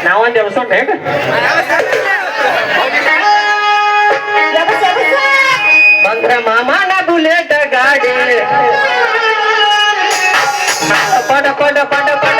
ನಾವೊಂದು ಎಬ್ಸೋಣ ಬಂದ್ರ ಮಾಮನ ಬುಲೆಟ್ ಗಾಡಿ ಪಡ ಪಡ ಪಡ ಪಡ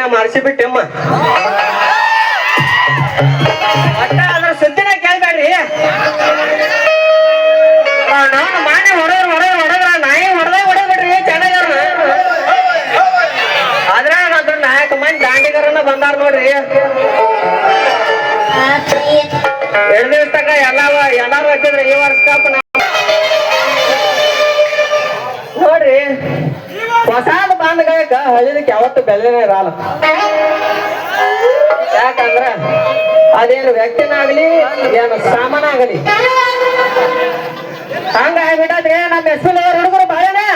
ನಮ್ಮ RCB ಟೀಮ್ ಒಟ್ಟ ಅದ್ರ ಸುದ್ದಿನ ಕೇಳ್ಬೇಡ್ರಿ. ನಾನು ಮಾನೆ ಹೊಡೆದ್ರ ನಾಯಿ ಹೊಡೆದ್ಬಿಡ್ರಿ ಚೆನ್ನಾಗ್ಯಾರ. ಆದ್ರ ಅದ್ರ ನಾಯಕ ಮಂದಿ ದಾಂಡಿಗರನ್ನ ಬಂದಾರ ನೋಡ್ರಿ. 2 ದಿವಸ ತಕ ಎಲ್ಲಾರು ಹಚ್ಚಿದ್ರಿ ಈ ವರ್ಷ ಕಪ್ ನೋಡ್ರಿ. ಹೊಸಾದ ಬಾಂಧಗಳಕ್ಕ ಹಳಿದಕ್ಕೆ ಯಾವತ್ತು ಬೆಲೆನೇ ಇರಲ್ಲ. ಯಾಕಂದ್ರ ಅದೇನು ವ್ಯಕ್ತಿನಾಗ್ಲಿ ಏನು ಸಾಮಾನಾಗಲಿ ಹಂಗ ಆಗ್ಬಿಟ್ಟದ್ರಿ. ನಮ್ಮ ಎಸ್ಪಿ ಹುಡುಗರು ಬಾಳೇನೆ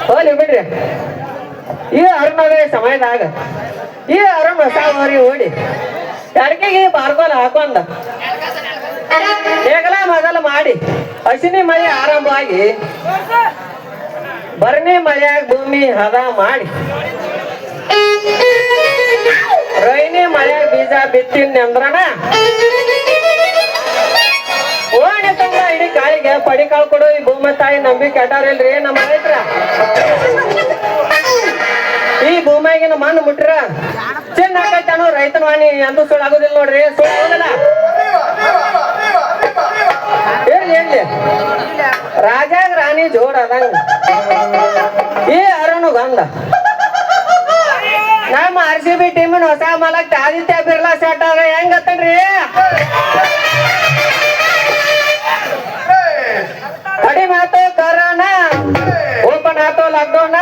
ಹೋಲಿ ಬಿಡ್ರಿ. ಈ ಅರುಣವೇ ಸಮಯದಾಗ ಈ ಅರುಣ್ ಹೊಸ ಹೋರಿ ಓಡಿ ತಡಕೆಗೆ ಬಾರ್ಗೋಲ್ ಹಾಕೊಂಡ ಹೇಗಲ ಮೊದಲು ಮಾಡಿ ಹಸಿನಿ ಮಳೆ ಆರಂಭವಾಗಿ ಬರ್ನಿ ಮಳೆಯಾಗ ಭೂಮಿ ಹದ ಮಾಡಿ ರೈನಿ ಮಳೆಯಾಗ ಬೀಜ ಬಿತ್ತಿನ ಅಂದ್ರನ ಓಣಿ ತಂಗ ಇಡೀ ಕಾಳಿಗೆ ಪಡಿ ಕಾಳು ಕೊಡು ಈ ಭೂಮಿ ತಾಯಿ ನಂಬಿ ಕೆಟ್ಟಾರಿಲ್ರಿ ನಮ್ಮ ರೈತರ. ಈ ಭೂಮಿಯಾಗಿನ ಮಣ್ಣು ಮುಟ್ರ ಚಿನ್ನ ಹಾಕೈತಾನು ರೈತನ ವಾಣಿ ಎಂದು ಸುಳ್ಳಾಗುದಿಲ್ಲ ನೋಡ್ರಿ. ಸುಳ್ಳಾಗುದಿಲ್ಲ ಹೇಳಿ ರಾಜಾಗ ರಾಣಿ ಜೋಡ್ ಅದಂಗ ಈ ಅರುಣು ಗಂಧ ನಮ್ಮ RCB ಟೀಮಿನ ಹೊಸ ಮಾಲಕ್ ಆದಿತ್ಯ ಬಿರ್ಲಾ ಸೆಟ್ ಅದ ಹೆಂಗತ್ತನ್ರಿ. ಕಡಿಮೆ ಆತೋ ಕರೋನಾ ಓಪನ್ ಆತೋ ಲಾಕ್ಡೌನ್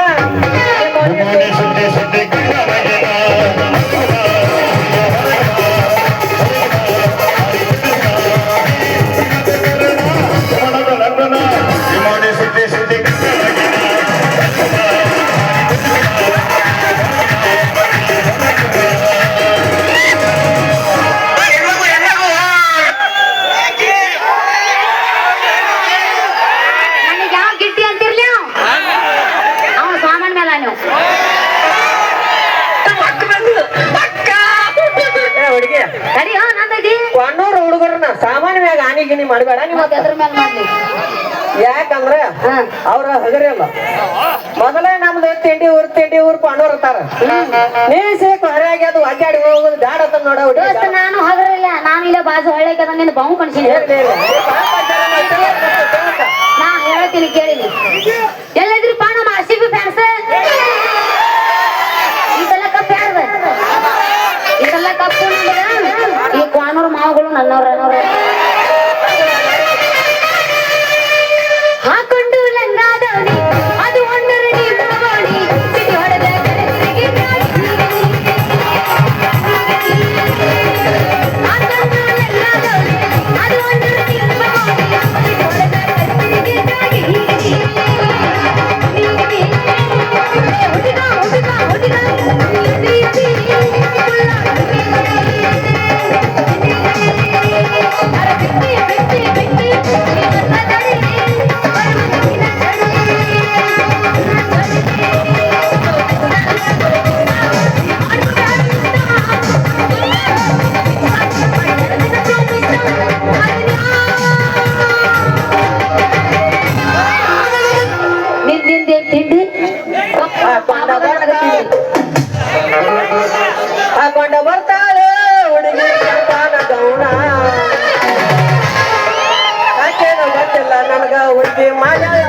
ಹುಡುಗರನ್ನ ಸಾಮಾನ್ಯವಾಗಿ ಆನಿಗಿನಿ ಮಾಡಬೇಡ. ಯಾಕಂದ್ರ ಅವ್ರ ಹಗರಿಲ್ಲ ಮೊದಲೇ ನಮ್ದು ತಿಂಡಿ ಊರ್ ಪಾಂಡವ್ರ ಇರ್ತಾರ. ನೀಸಿ ಹೊರಗೆ ಅದು ಅಡ್ಡಾಡಿ ಹೋಗುದು ಬ್ಯಾಡ ಅಂತ ನೋಡ. ನಾನು ಹಗರಿಲ್ಲ, ನಾನು ಇಲ್ಲ ಬಾಜು ಹಳ್ಳಿಗೆ ನಿಂದ ಬಾವು ಕಣ್ಸಿನಿ. ನಾ ಹೇಳ್ತೀನಿ ಕೇಳಿನಿ. ಎಲ್ಲದ್ರಿ ಪಾ ನಮ್ಮ RCB ಫ್ಯಾನ್ಸ್ ಇದೆಲ್ಲ ಕಪ್ ಯಾರ್ದ? ಇದೆಲ್ಲ ಕಪ್ಪು ಅನ್ನೋರ ಹಾಕೊಂಡು ಲಂಗಾದವನಿ ಅದು ಒಂದರಡಿ ಮುಗೋಡಿ ಸಿಟಿ ಹೊಡೆದ ಕರೆಗೆ ಹಾಕೊಂಡು ಲಂಗಾದವನಿ ಅದು ಒಂದರಡಿ ಮುಗೋಡಿ ಸಿಟಿ ಹೊಡೆದ ಕರೆಗೆ ಹಾಕೊಂಡ ಬರ್ತಾಳೆ ಹುಡುಗಿ ತಾನ ಗೌಣ ಯಾಕೇನೋ ಗೊತ್ತಿಲ್ಲ ನನಗ ಹುಡುಗಿ ಮಾಜಾಳ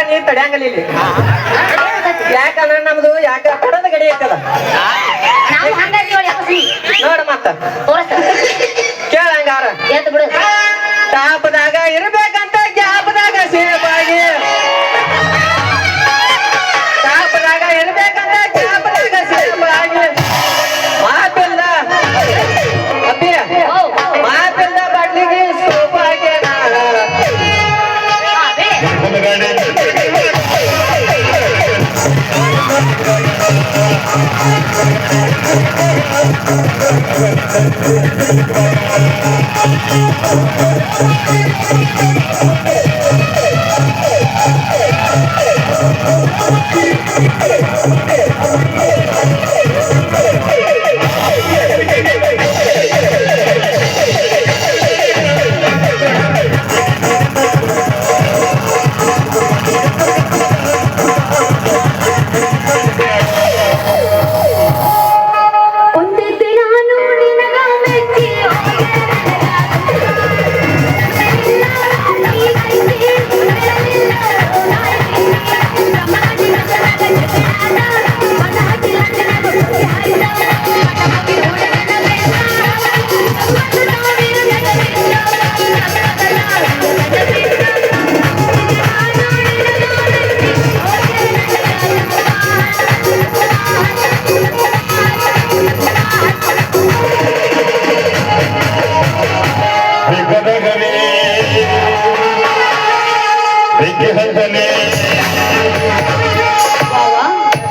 ನೀ ತಡ್ಯಾಂಗಲ್ಲ ಇಲ್ಲಿ ಯಾಕಂದ್ರೆ ನಮ್ದು ಯಾಕ ಕೊಡದ ಗಡಿ ಐತದ ನೋಡ ಮತ್ತ ಕೇಳ ಹಂಗಾರ ಟಾಪದಾಗ ಇರ್ಬೇಕಂತ ಗ್ಯಾಪದಾಗ ಸೇಪಾಗಿ ಟಾಪದಾಗ ಇರ್ಬೇಕಂತ ಗ್ಯಾಪದಾಗ ಸೇಪಾಗಿ ಮಾತಿಲ್ಲ ಅಪ್ಪಿ ಮಾತಿಲ್ಲ ಬಾಟ್ಲಿಗೆ ಸೋಪಾಗಿ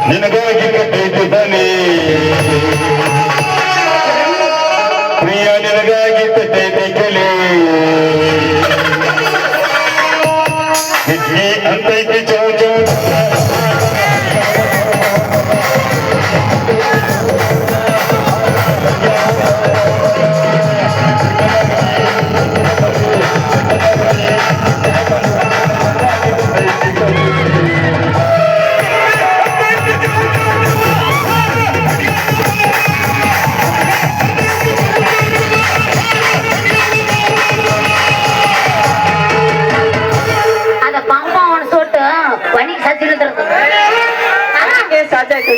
ನಿನಗಾಗಿ ಕಟ್ಟಿದ್ದಾನೆ ಪ್ರಿಯ ನಿನಗಾಗಿ ಕಟ್ಟೈತಿ ಕಲೆ ಅಂತೈತಿ ಚೌ ಚೌ ಸಾಧ್ಯ ಆಯ್ತು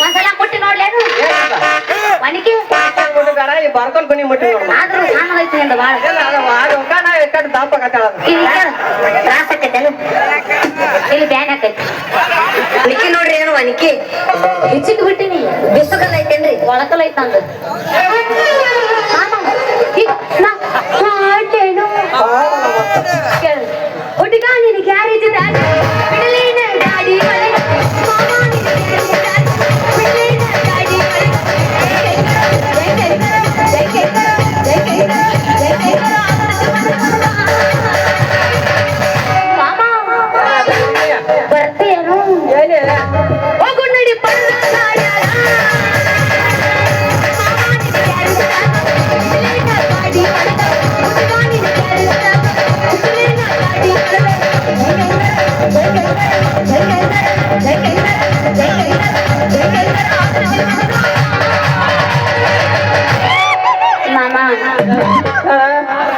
ಒಂದ್ಸಲ ಮುಟ್ಟಿ ನೋಡ್ಲೇನು ಮನಿಗೆ ಬರ್ಕೊಂಡ್ ಬನ್ನಿ ಮುಟ್ಟಿ ನೋಡ್ಮ ಆದ್ರೂ ಸಾಮೈತಿ ಅಂತ ಬಾಳ ಇಲ್ಲಿ ಬ್ಯಾನ್ ಹಾಕೈತಿ ನಿಕ್ಕಿ ನೋಡ್ರಿ ಏನು ನಿಕ್ಕಿ ಹೆಚ್ಚಿಗೆ ಬಿಟ್ಟಿನಿ ಬಿಸುಕಲ್ಲ ಐತೇನ್ರಿ ಒಳಕಲ್ಲ ಐತಂದ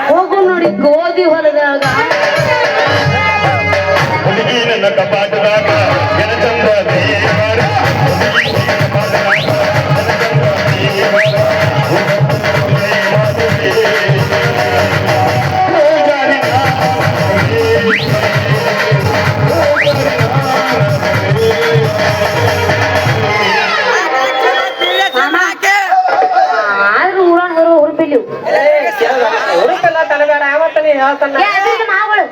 ಹೋಗು ನೋಡಿ ಗೋಧಿ ಹೊಲದಾಗ ಹುಡುಗಿ ನನ್ನ ಕಪಾಟದಾಗ ಜನಚಂದ ದೇವರ ಹುಡುಗಿ ನನ್ನ ಕಪಾಟದಾಗ ಜನಚಂದ ದೇವರ ಆದ್ರೂ ಊರನ್ ಹುರುಪಿಲ್ಲಿ ಹುಡುಕಲ್ಲ ತನಬೇಡ ಯಾವತ್ತನೇ ಹೇಳ್ತಾನ ನಾವುಗಳು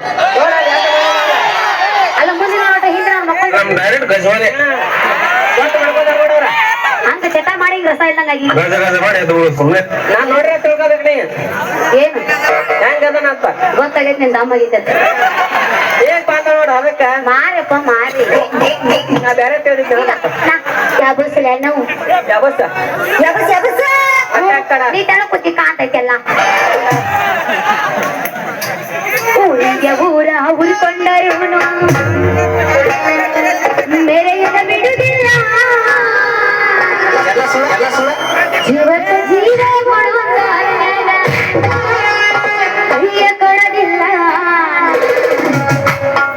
ಅಲ್ಲ ಮುಂದಿನ ಆಟ ಹಿಂದೆ ಮಕ್ಕಳು ಡೈರೆಕ್ಟ್ ಗಜವಾನೆ ಗೊತ್ತು ಮಾಡ್ಕೊಂಡಾರ ನೋಡವ್ರ ಹಂಗ ಚಟ ಮಾಡಿ ರಸ ಇದ್ದಂಗಾಗಿ ಗಜ ಮಾಡಿ ಅದು ಸುಮ್ಮನೆ ನಾನ್ ನೋಡ್ರಿ ತಿಳ್ಕೊಬೇಕು ನೀ ಏನು ಹೆಂಗದನಂತ ಗೊತ್ತಾಗೈತಿ ನಿನ್ ದಮ್ಮಾಗೈತೆ ಏನ್ ಪಾಂತ ನೋಡ ಅದಕ್ಕ ಮಾರಪ್ಪ ಮಾರಿ ನಾ ಬೇರೆ ತಿಳಿದಿದ್ದೆ ಯಾಬಸ್ಲ ನಾವು ಯಾವತ್ತ ಯಬಸ್ ಯಬಸ್ ನೀ ತಳ ಕುತ್ತಿ ಕಾಂತೈತೆಲ್ಲ ಊರಿಗೆ ಊರ ಉಳ್ಕೊಂಡರು ಮೇರೆಯಿಂದ ಬಿಡುವುದಿಲ್ಲ ಜೀವಕ್ಕೆ ಜೀವ ಕೊಡುವ ಕೈಯ ಕೊಡೋದಿಲ್ಲ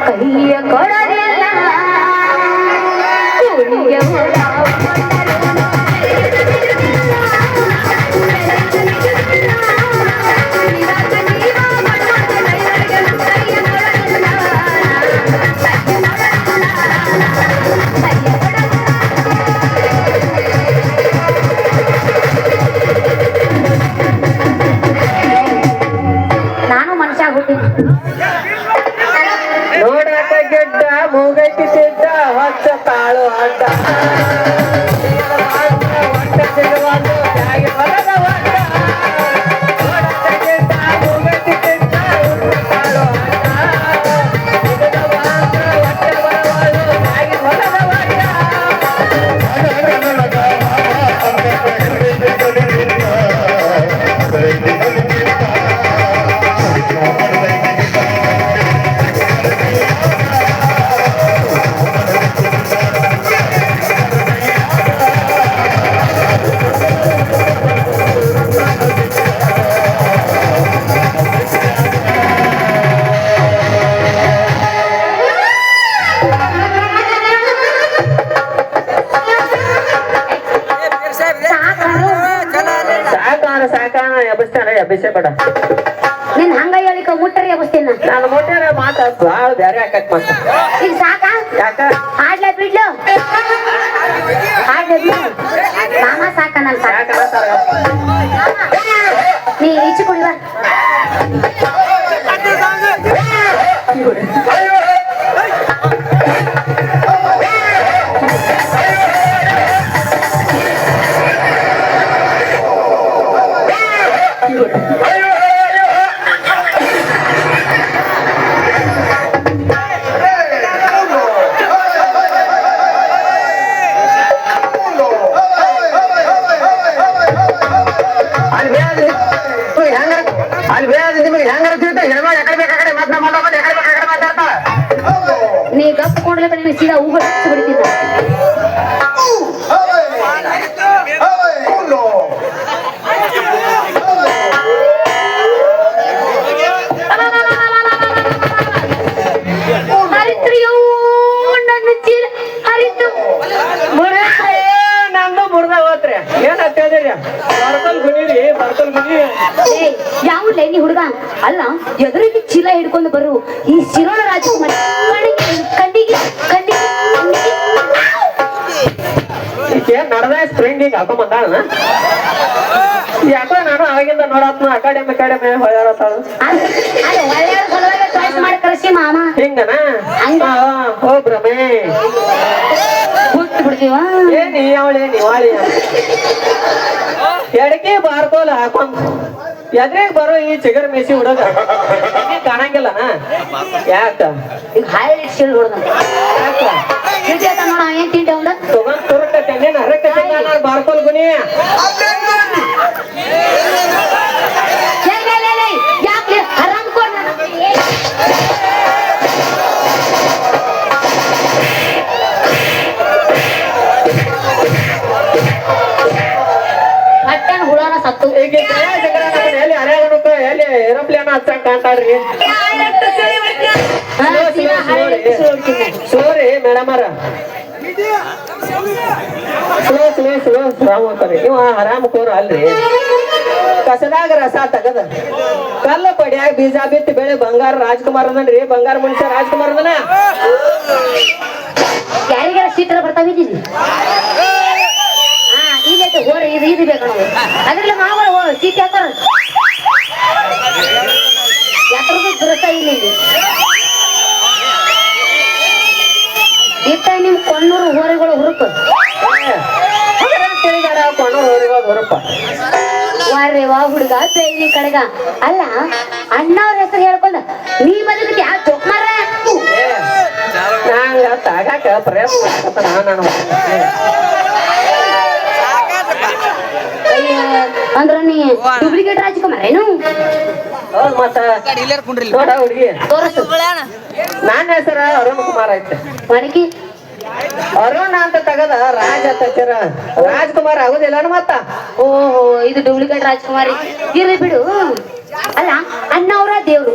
ಕೈಯ ಕೊಡೋದಿಲ್ಲ ಊರಿಗೆ ಊರ ನಾನು ಮನುಷ್ಯ ಆಗ್ಬಿಟ್ಟಿನಿ ನೋಡಾಕ ಗೆಡ್ಡ ಮೂಗೈತಿ ತಿಡ್ಡ ಹೊಚ್ಚ ತಾಳು ಅಡ್ಡ ಒಟ್ಟ ಸಿಗುವುದು ತ್ಯಾಗಿ ಹೊಲದ ಒಡ್ಡ ನೋಡಾಕ ಗೆಡ್ಡ ಮೂಗೈತಿ ತಿಡ್ಡ ಹೊಚ್ಚ ತಾಳು ಅಡ್ಡ ಸಿಗದ ವಾಸ ಒಟ್ಟ ಬರವಾಳು ತ್ಯಾಗಿ ಹೊಲದ ಒಡ್ಡ ಸಾಕಾನ ಎಬ್ಬಿಸ್ತಾರ ಎಬ್ಬಿಸೇ ಬೇಡ ನಿನ್ ಹಂಗ ಹೇಳಿಕ ಮುಟ್ಟರಿ ಎಬಸ್ತೀನಿ ನಾನು ಮೊಟ್ಟೆ ಮಾತ ಭಾಳ ಬ್ಯಾರೆ ಆಕತ್ ಮತ್ತ ಈಗ ಸಾಕ ಯಾಕ ಆಡ್ಲ ಬಿಡ್ಲು ಆಡ್ಲ ಬಿಡ್ಲು ಮಾಮ ಸಾಕ ನನ್ ಸಾಕ ಯಾಕ ಅಂತಾರ ನೀ ಈಚೆ ಕುಡಿವ ನೀ ಗಪ್ ಕೊಂಡ್ಲೆ ನೀನು ಸೀದಾ ಹೂಗಳು ಹಚ್ಚಿ ಬಿಡ್ತಿದ್ದ ಹರಿತ್ರಿಯೋ ನನ್ನ ಚೀಲ ಹರಿತು ನಂದು ಮುರ್ದ ಹೋತ್ರಿ ಏನ್ ಹತ್ತಿದ್ರಿ ಬರ್ಕಲ್ ಗುನಿ ಯಾವ್ಲೇ ನೀ ಹುಡುಗ ಅಲ್ಲ ಎದುರಿಗೆ ಚೀಲ ಹಿಡ್ಕೊಂಡು ಬರು ಈ ಶಿರೋಳ ರಾಜಕುಮಾರಿ ಕಣ್ಣಿಗೆ ಕಣ್ಣಿಗೆ ಈಕೆ ನಡ್ದ ಸ್ಪ್ರಿಂಗಿಗೆ ಹಾಕೊಂಬಂದಾಳ ಯಾಕೋ ನಾನು ಆಗಿಂದ ನೋಡತ್ನ ಅಕಾಡೆಮಿ ಹೊಳ್ಯಾರತ್ತಾಳ ಒಳ್ಳೆಯ ಸಲುವಾಗಿ ಚಾಯ್ಸ್ ಮಾಡಿ ಕಳಿಸಿ ಮಾಮ ಹಿಂಗನ ಹೋ ಭ್ರಮೆ ಕೂತ್ ಬಿಡ್ತೀವ ಏನಿ ಅವಳೆ ನಿವಾಳಿ ಎಡಕ್ಕೆ ಬಾರ್ಕೋಲ ಹಾಕೊಂಡ್ ಎದ್ರಿಗೆ ಬರೋ ಈ ಚಿಗರ್ ಮೇಸಿ ಹುಡುಗ ಕಾಣಂಗಿಲ್ಲನ ಯಾಕ ಈಗ ಹಾಯಿ ಶಿಲ್ ಹೊಡ್ದ ಯಾಕ ನೋಡ ಏನ್ ತಿಂಡಿ ಅವನ ತಗೊಂಡ್ ತುರುಕ ತೆನ್ನೇನ್ ಹರಕ ತೆನ್ನ ಬಾರ್ಕೋಲ್ ಗುನಿ ಯಾಕೆ ಆರಾಮ್ ಕೊಡ್ ಈಗ ಎಲ್ಲಿ ಹರ್ಯಾಗ ಹಚ್ಚಂಗ್ ಕಾಣ್ತಾಳ್ರಿ ಹಾ, ಸೀದಾ ಹಳ್ಳಿ ಸುಳ್ತೀನಿ. ಸ್ಲೋರಿ ಮೇಡಮ್ ಅವ್ರ ಸ್ಲೋ ರಾಮ್ ಅಂತಾರೆ ಇವ ಆರಾಮ ಕೋರ ಅಲ್ರಿ ಕಸದಾಗ ರಸ ತಗದ ಕಲ್ಲ ಪಡ್ಯಾಗ ಬೀಜ ಬಿತ್ತಿ ಬೆಳೆ ಬಂಗಾರ ರಾಜ್ಕುಮಾರ್ ಅದನ್ರಿ ಬಂಗಾರ ಮನುಷ್ಯ ರಾಜ್ಕುಮಾರ್ ಅದನ ಯಾರಿಗಾರ ಸೀಟರ ಬರ್ತಾವಿದ್ದೀನಿ ಹಾ ಇದೈತೆ ಹೋರಿ ಇದು ಬೇಕು ನಾವು ಅದ್ರಲ್ಲಿ ಮಾವ ಸೀಟ್ ಹಾಕೋರ ಯಾತ್ರದ ದುರಸ್ತ ಇಲ್ಲಿ ಇತ್ತ ನಿಮ್ ಕೊಣ್ಣೂರು ಹೋರಿಗಳು ಹುರುಪು ತಿಳಿದಾರ ಕೊಂಡು ಹೋರಿಗೋದ್ ಹೊರಪ್ಪ ವಾರ್ರೆ ವಾ ಹುಡುಗ ಬೇಲಿ ಕಡೆಗ ಅಲ್ಲ ಅಣ್ಣ ಅವ್ರ ಹೆಸರು ಹೇಳ್ಕೊಂಡ ನೀ ಬದಲಿಗೆ ಯಾವ ಜೋಕ್ ಮಾರ ನಂಗ ತಾಗಾಕ ಪ್ರಯತ್ನ ಮಾಡ್ಕತ್ತಾನ ನಾನು ಅಂದ್ರ ನೀ ಡೂಪ್ಲಿಕೇಟ್ ರಾಜ್ಕುಮಾರ್ ಏನು ಹೌದ್ ಮತ್ತ ನೋಡ ಹುಡುಗಿ ತೋರಿಸು ನನ್ನ ಹೆಸರ ಅರುಣ್ ಕುಮಾರ್ ಐತೆ ಮಡಕಿ ಅರುಣ್ ಅಂತ ತಗದ ರಾಜ ತಚ್ಚರ ರಾಜ್ಕುಮಾರ್ ಆಗುದಿಲ್ಲ ಮತ್ತ ಓಹೋ ಇದು ಡೂಪ್ಲಿಕೇಟ್ ರಾಜ್ಕುಮಾರಿ ಇರ್ಲಿ ಬಿಡು ಅಲ್ಲ ಅಣ್ಣ ಅವರ ದೇವ್ರು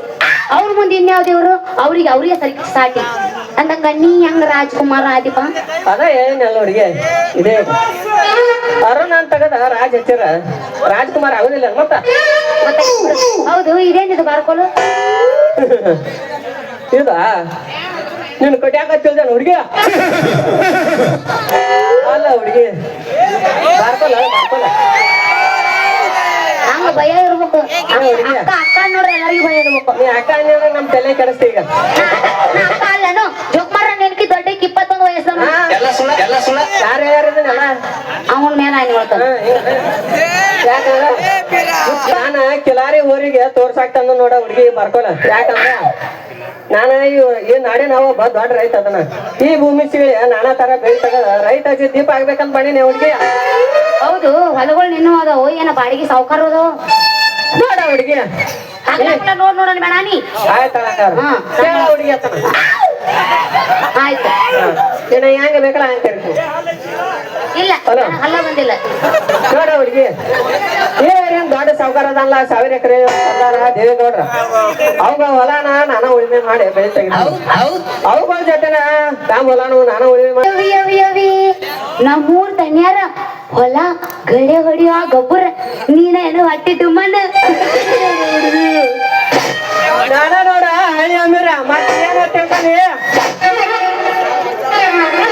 ಅವ್ರ ಮುಂದೆ ಇನ್ಯಾವ ದೇವ್ರು ಅವ್ರಿಗೆ ಸರಿ ಸಾಟಿ ಅಂದಂಗ ನೀ ಹೆಂಗ ರಾಜ್ಕುಮಾರ ಆದಿಪ ಅದ ಏನಿಲ್ಲ ಹುಡುಗಿ ಇದೇ ಅರುಣ್ ಅಂತ ತಗದ ರಾಜ ಹಚ್ಚರ ರಾಜ್ಕುಮಾರ್ ಆಗುದಿಲ್ಲ ಮತ್ತ ಮತ್ತೆ ಹೌದು ಇದೇನಿದು ಬಾರ್ಕೋಲು ಇದ ನೀನು ಕಟ್ಯಾಕ ತಿಳ್ದಾನ ಹುಡುಗಿ ಅಲ್ಲ ಹುಡುಗಿ ಬಾರ್ಕೊಲ್ಲ ಹಂಗ ಭಯ ಇರ್ಬೇಕು ಅಕ್ಕ ಅಕ್ಕ ನೋಡ್ರಿ ಎಲ್ಲರಿಗೂ ಭಯ ಇರ್ಬೇಕು ನೀ ಅಕ್ಕ ಅಂದ್ರೆ ನಮ್ ತಲೆ ಕೆಡಿಸ್ತಿ ಈಗ ನಾ ಅಕ್ಕ ಅಲ್ಲನು ಜೋಕ್ಮಾರ ನೆನ್ಕಿ ದೊಡ್ಡಕ್ಕೆ 21 ವಯಸ್ಸು ಎಲ್ಲ ಸುಳ್ಳ ಯಾರ್ಯಾರಿದನಲ್ಲ ಅವನ ಮೇಲೆ ಆಯ್ತು ಹೇಳ್ತಾನ ಯಾಕಂದ್ರ ನಾನ ಕಿಲಾರಿ ಊರಿಗೆ ತೋರ್ಸಾಕ್ ತಂದು ನೋಡ ಹುಡುಗಿ ಬರ್ಕೊಲ್ಲ ಯಾಕಂದ್ರ ನಾನ ಈ ನಾಡೆ ನಾವು ದೊಡ್ಡ ರೈತ ಅದನ್ನ ಈ ಭೂಮಿ ಸೀಳಿ ನಾನಾ ತರ ಬೆಳಿ ತಗದ ರೈತ ಹಚ್ಚಿ ದೀಪ ಆಗ್ಬೇಕಂತ ಮಾಡೀನಿ ಹುಡುಗಿ ಹೌದು ಹೊಲಗಳು ನಿನ್ನೂ ಅದಾವು ಏನ ಬಾಡಿಗೆ ಸಾವುಕಾರ ಅದಾವು ನೋಡ ಹುಡುಗಿ ನೋಡ್ ನೋಡೋಣ ಬೇಡ ನೀ ಆಯ್ತಾಳ ಹುಡುಗಿ ಅತ್ತನ ಆಯ್ತು ಏನ ಹೆಂಗ ಬೇಕಲ್ಲ ಹಂಗ ಕರಿತೀನಿ ಇಲ್ಲ ಹಲೋ. ಅಲ್ಲ ಬಂದಿಲ್ಲ ನೋಡ ಹುಡುಗಿ ಏನ್ ದೊಡ್ಡ ಸಾವುಕಾರ ಅದಲ್ಲ 1000 ಎಕರೆ ಸರ್ದಾರ ದೇವೇಗೌಡ್ರ ಅವಾಗ ಹೊಲಾನ ನಾನ ಉಳಿಮೆ ಮಾಡಿ ಬೆಳಿ ತೆಗಿತೀನಿ ಅವುಗಳ ಜೊತೆನ ನಮ್ಮ ಹೊಲಾನು ನಾನ ಉಳಿಮೆ ಮಾಡಿ ಯವಿ ಯವಿ ಯವಿ ನಮ್ಮೂರ್ ತನ್ಯಾರ ಹೊಲ ಗಳೆ ಹೊಡಿಯೋ ಗೊಬ್ಬರ ನೀನೇನು ಹೊಟ್ಟಿ ತುಂಬನ ನಾನ ನೋಡ ಹಳಿ ಅಮೀರ ಮತ್ತೆ ಏನ ತಿಳ್ತಾನೆ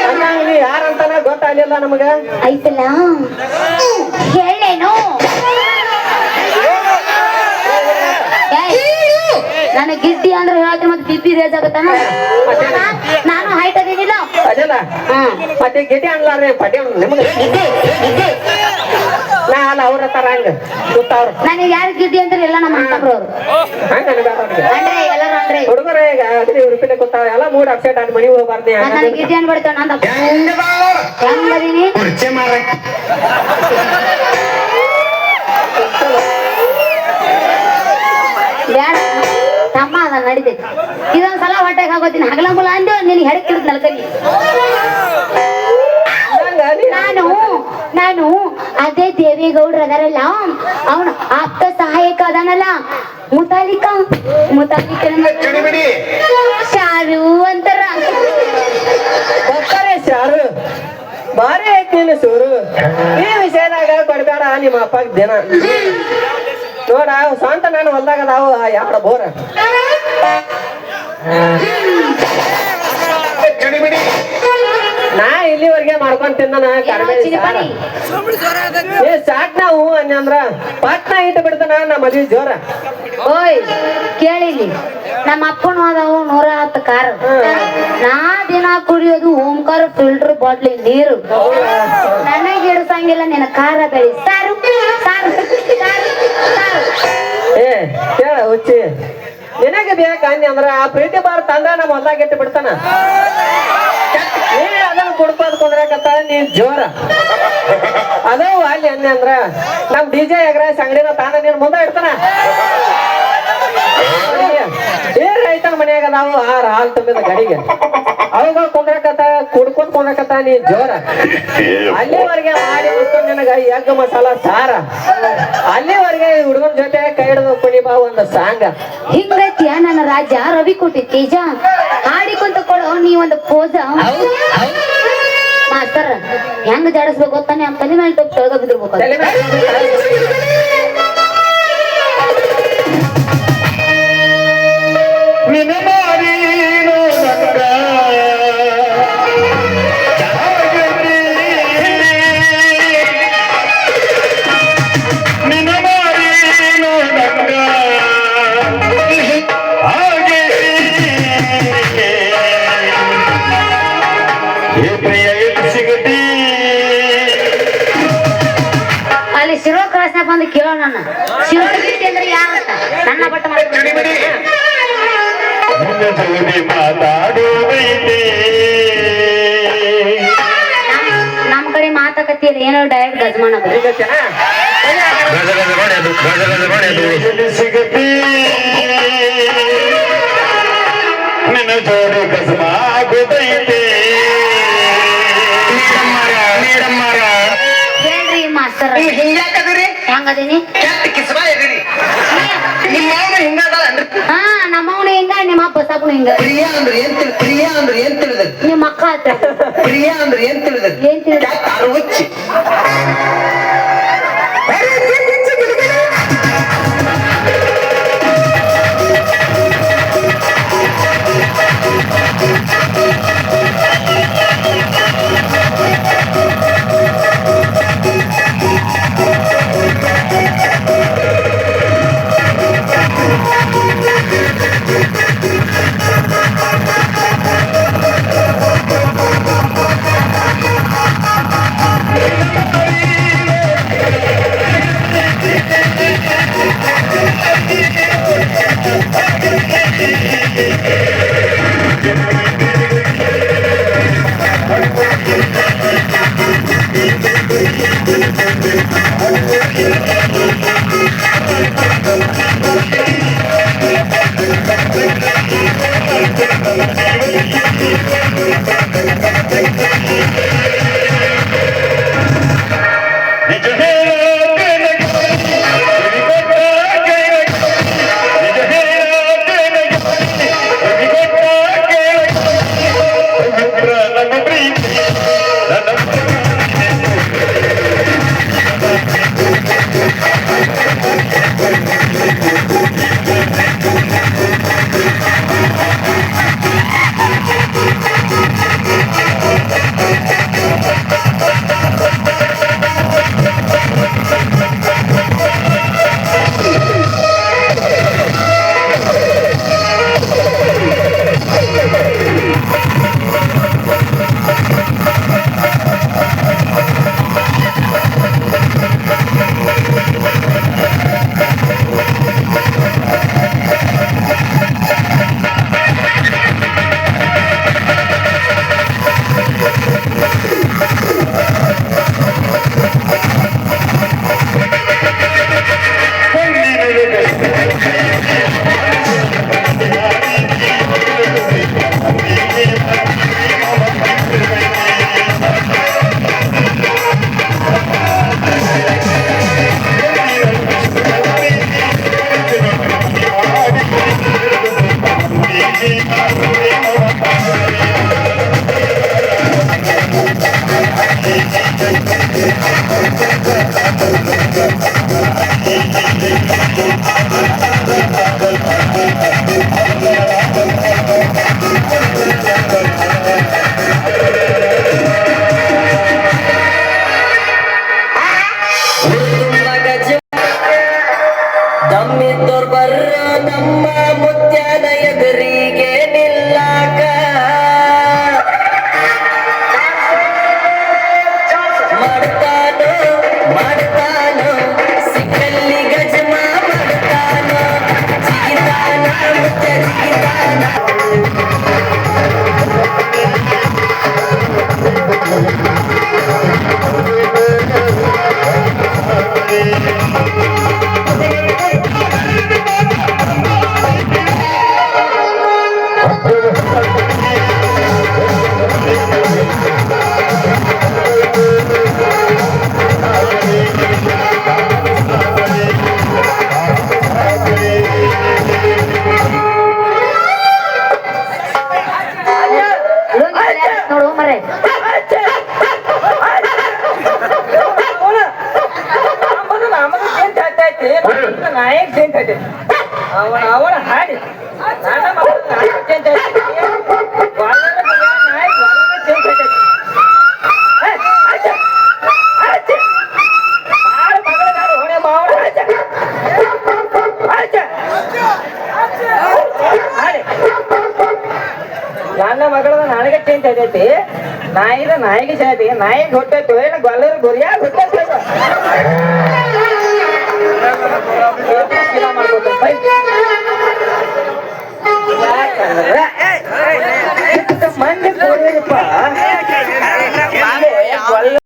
ಅನ್ನಂಗ್ಲಿ ಯಾರಂತಾನ ಗೊತ್ತಾಗ್ಲಿಲ್ಲ ನಮಗ ಆಯ್ತಲ್ಲ ಹೇಳೇನು ನಾನು ಗಿಡ್ಡಿ ಅಂದ್ರೆ ಹೇಳ್ತೀನಿ ಮತ್ತೆ ಬಿಪಿ ರೇಜ್ ಆಗತ್ತಾನ ನಾನು ಹೈಟ್ ಅದೇನಿಲ್ಲ ಅದಲ್ಲ ಮತ್ತೆ ಗಿಟಿ ಅನ್ಲಾರ್ರಿ ಪಟಿ ನಿಮ್ಗ ನಾ ಅಲ್ಲ ಅವ್ರ ತರ ಹಂಗ ಗೊತ್ತವ್ರ ನನಗೆ ಯಾರು ಗಿಡ್ಡಿ ಅಂದ್ರೆ ಎಲ್ಲ ನಮ್ಮ ಅಣ್ಣಬ್ರು ಅವ್ರು ಹಂಗ ಅನ್ಬೇಡ ಅವ್ರಿಗೆ ಅಂದ್ರೆ ಎಲ್ಲರೂ ಅಂದ್ರೆ ಹುಡುಗರ ಈಗ ಅಗದಿ ಉಡುಪಿಲೆ ಗೊತ್ತಾವ ಎಲ್ಲ ಮೂಡ್ ಅಪ್ಸೆಟ್ ಆಗಿ ಮನಿ ಹೋಗ್ಬಾರ್ದು ನನಗೆ ಗಿಡ್ಡಿ ಅನ್ಬಿಡ್ತೇವೆ ನಂದ ಹೆಂಗದೀನಿ ಬೇಡ ತಮ್ಮ ಅದ ನಡಿತೈತಿ ಇದೊಂದ್ಸಲ ಹೊಟ್ಟೆಗೆ ಹಾಕೋತೀನಿ ಹಗಲಂಬುಲ ಅಂದು ನಿನಗೆ ಹೆಡಕಿಡ್ದು ನಲ್ಕಲಿ ನಾನು ಅದೇ ದೇವೇಗೌಡ್ರ ಅದಾರಲ್ಲ ಅವನು ಆಪ್ತ ಸಹಾಯಕ ಅದಾನಲ್ಲ ಮುತಾಲಿಕ ಶಾರು ಅಂತಾರ ಬರ್ತಾರೆ ಶಾರು ಬಾರಿ ಐತಿ ನೀನು ಸೂರು ಈ ವಿಷಯದಾಗ ಕೊಡ್ಬೇಡ ನಿಮ್ಮ ಅಪ್ಪಗ ದಿನ ನೋಡ ಸ್ವಂತ ನಾನು ಹೊಲ್ದಾಗ ನಾವು ಯಾವ ಬೋರ ನಾ ಇಲ್ಲಿವರೆಗೆ ಮಾಡ್ಕೊಂಡ್ ತಿಂದನ ಏ ಸಾಕ್ ನಾವು ಅಂದ್ರ ಪಟ್ನ ಇಟ್ಟು ಬಿಡ್ತಾನ ನಮ್ಮ ಮದ್ವಿ ಜೋರ ಓಯ್ ಕೇಳಿಲಿ ನಮ್ಮ ಅಪ್ಪನ ಹೋದವು 110 ಕಾರು ನಾ ದಿನ ಕುಡಿಯೋದು ಓಂಕಾರ ಫಿಲ್ಟರ್ ಬಾಟ್ಲಿ ನೀರು ನನಗೆ ಹಿಡಿಸಂಗಿಲ್ಲ ನಿನ್ನ ಖಾರ ಬೆಳಿ ಸಾರು ಸಾರು ಸಾರು ಸಾರು ಏ ಕೇಳ ಹುಚ್ಚಿ ನಿನಗೆ ಬೇಕಂದಿ ಅಂದ್ರ ಆ ಪ್ರೀತಿ ಬಾರ್ ತಂದ ನಮ್ಮ ಹೊಲ್ದಾಗ ಇಟ್ಟು ಬಿಡ್ತಾನ ನೀ ಅದನ್ನ ಕುಡ್ಕೋದ್ ಕುಂದ್ರಕತ್ತ ನೀ ಜೋರ ಅದು ಅಲ್ಲಿ ಅನ್ನಿ ಅಂದ್ರ ನಮ್ ಡಿಜೆ ಎಗ್ರಾಸ್ ಅಂಗಡಿನ ತಾನ ನೀನ್ ಮುಂದೆ ಇಡ್ತಾನ ಏ ರೈತನ ಮನ್ಯಾಗ ನಾವು 6 ಹಾಲು ತುಂಬಿದ ಗಡಿಗೆ ಅವಾಗ ಕುಂದ್ರಕತ್ತ ಕುಡ್ಕೊಂಡ್ ಕುಂದ್ರಕತ್ತ ನೀ ಜೋರ ಅಲ್ಲಿವರೆಗೆ ಮಾಡಿ ಮುಸ್ತು ನಿನಗ ಎಗ್ ಮಸಾಲ ಸಾರ ಅಲ್ಲಿವರೆಗೆ ಹುಡುಗನ ಜೊತೆ ಕೈ ಹಿಡಿದು ಕುಣಿ ಬಾ ಒಂದು ಸಾಂಗ ಹಿಂಗೈತಿಯ ನನ್ನ ರಾಜ ರವಿ ಕೊಟ್ಟಿ ತೇಜ ಹಾಡಿಕೊಂತ ಕೊಡೋ ನೀ ಒಂದು ಪೋಜ ಮಾಸ್ತರ್ ಹೆಂಗ್ ಜಾಡಿಸ್ಬೇಕು ಗೊತ್ತಾನೆ ನಮ್ಮ ತಲೆ ಮೇಲೆ ತೊಳಗ ಬಿದ್ದಿರ್ಬೇಕು ತಲೆ ಮೇಲೆ ನಿನ್ನ ಮಾರೀನೋ ನಂಗ ಜಾಗರಿ. ನಿನ್ನ ಮಾರೀನೋ ನಂಗ ಹಾಗೆ ಏ ಪ್ರಿಯ ಎಲ್ಲಿ ಸಿಗತಿ ಅಲ್ಲಿ ಶಿರೋ ಕ್ರಾಸ್ನ ಬಂದು ಕೇಳೋ ನನ್ನ ಶಿರೋ ಬಿಟ್ಟಿ ಅಂದ್ರೆ ಯಾರಂತ ನನ್ನ ಬಟ್ಟ ಮಾಡ್ಕೊಂಡು ಮುಂದೆ ಜೋಡಿ ಮಾತಾಡೋದೈತೆ ನಮ್ ಕಡೆ ಮಾತಾಕತ್ತೀರಿ ಏನೋ ಡೈರೆಕ್ಟ್ ಗಜಮಾನ ಎಲ್ಲಿ ಸಿಗತಿ ನಿನ್ನ ಜೋಡಿ ಕಸಮ ಆಗೋದೈತೆ ಹೇಳ್ರಿ ಮಾಸ್ತರ್ ಹಿಂಗ್ಯಾಕದ್ರಿ ಹೆಂಗದೀನಿ ಕೆಟ್ಟ ಕಿಸ್ಬಾ ಇದೀರಿ ನಿಮ್ಮ ಮಾವನ ಹಿಂಗದಲ್ಲ ಹಾ ನಮ್ಮವನು ಹಿಂಗ ನಿಮ್ಮ ಅಪ್ಪ ಸಾಬನು ಹಿಂಗ ಪ್ರಿಯಾ ಅಂದ್ರೆ ಏನ್ ತಿಳಿದ ನಿಮ್ಮ ಅಕ್ಕ ಆತ ಪ್ರಿಯಾ ಅಂದ್ರೆ ಏನ್ ತಿಳಿದ ಏನ್ ತಿಳಿದ ಕೆಟ್ಟ ಅರುಚಿ ನಿಜ ಹೇಳೋದೇನೆ ನಿಜ ಹೇಳೋದೇನೆ ನನ್ನ ಪ್ರೀತಿ ನನ್ನ ದಮ್ಮಿದ್ದೋರ್ ಬರ್ರ ನಮ್ಮ ಮುತ್ಯನ ಎದುರಿಗೆ ನಿಲ್ಲಾಕ ಮಾಡ್ತಾನೋ ಸಿಕ್ಕಲ್ಲಿ ಗಜಮ ಮಾಡ್ತಾನೋ ಜಿಗಿತಾನ ಮುತ್ಯ ಜಿಗಿತಾನ ಅವಳ ಹಾಡಿ ನನ್ನ ಮಗಳು ನಾಯಿ ಚೇಂಜ್ ಐತಿ ಒಳಗ ನಾಯಿ ಒಳಗ ಚೇಂಜ್ ಐತಿ ನನ್ನ ಮಗಳದ ನನಗೆ ಚೇಂಜ್ ಆಗೈತಿ ನಾಯಿದ ನಾಯಿಗೆ ಸೇತಿ ನಾಯಿಗೆ ಹುಟ್ಟೈತು ಏನು ಗೊಲ್ಲರು ಗುರಿಯಾಗ ಹುಟ್ಟೈತಿ